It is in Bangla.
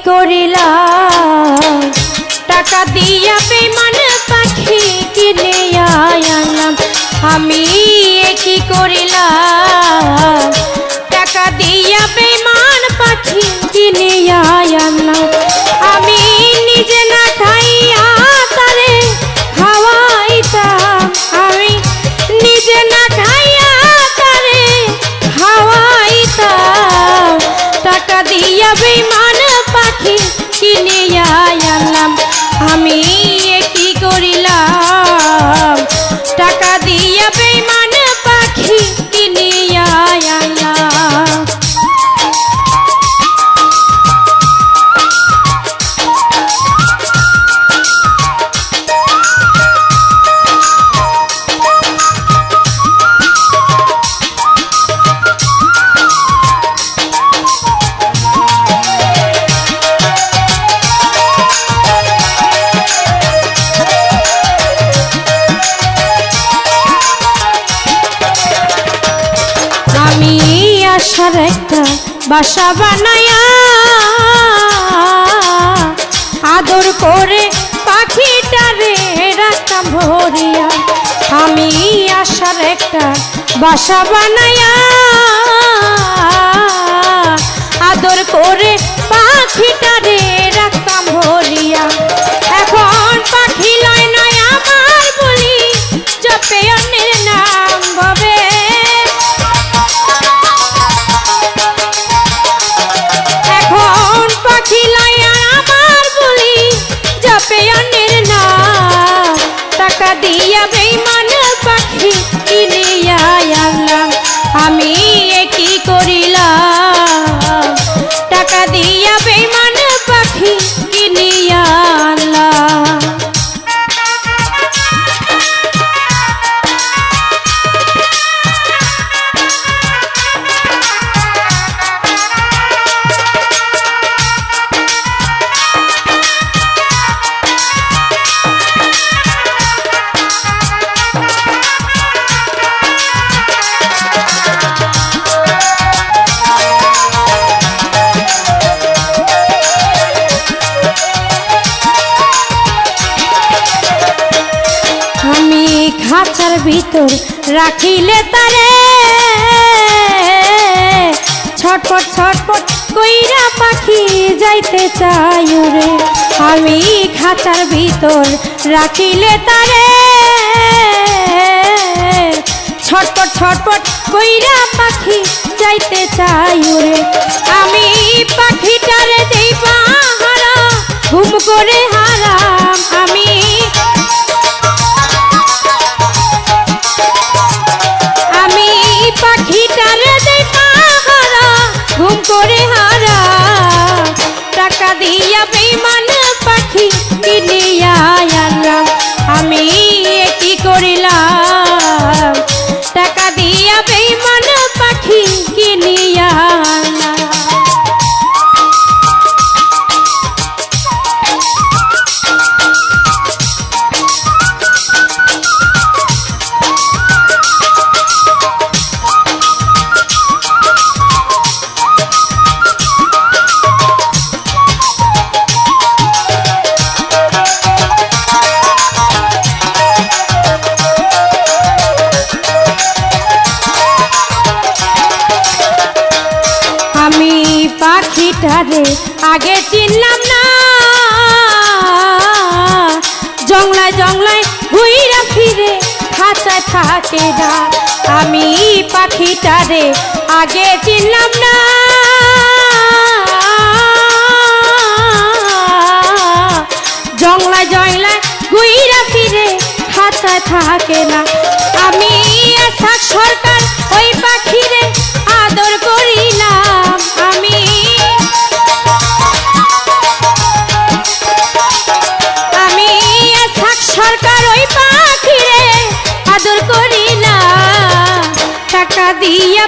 করিলাম টাকা দিয়া বেমান পাখি কিনে আনলাম আমি কি করিলাম টাকা দিয়া বেমান পাখি কিনে আনলাম আমি নিজে না খাইয়া তারে খাওয়াইতাম আমি নিজে না খাইয়া তারে খাওয়াইতাম টাকা দিয়া বেমান পাখি কিনে আনলাম আমি কি করিলাম টাকা দিয়া বেমান পাখি কিনে আনলাম আশার একটা বাসা বানায়া আদর করে পাখিটারে রাখতাম ভরিয়া আমি আশার একটা বাসা বানায়া আদর করে পাখিটারে রাখতাম ভরিয়া এখন পাখি লয় নয় আমার বলি জপে অন্যের নাম ভবে টাকা দিয়া বেমান পাখি কিনে আনলাম আমি কি করিলাম টাকা দিয়া বেমান পাখি কিনে আনলাম খাঁচার ভিতর রাখিলে তারে ছটপট ছটপট কইরা পাখি যাইতে চাই রে আমি খাঁচার ভিতর রাখিলে তারে ছটপট ছটপট কইরা পাখি যাইতে চাই রে আমি পাখিটারে দেই পাহারা ঘুম করে হারাম আমি পাখিটারে দেই পাহারা ঘুম করে হারা টাকা দিয়া বেমান পাখি কিনে আনলাম আমি কি করিলাম টাকা দিয়া বেমান পাখি কিনে আনলাম পাখিটারে আগে চিনলাম না জংলায় জংলায় ঘুইরা ফিরে খাঁচায় থাকে না আমি পাখিটারে আগে চিনলাম না জংলায় জংলায় ঘুইরা ফিরে খাঁচায় থাকে না আমি আশা সরকার ওই পাখিরে আদর করিলাম আমি সরকার ওই পাখিরে আদর করিলাম টাকা দিয়া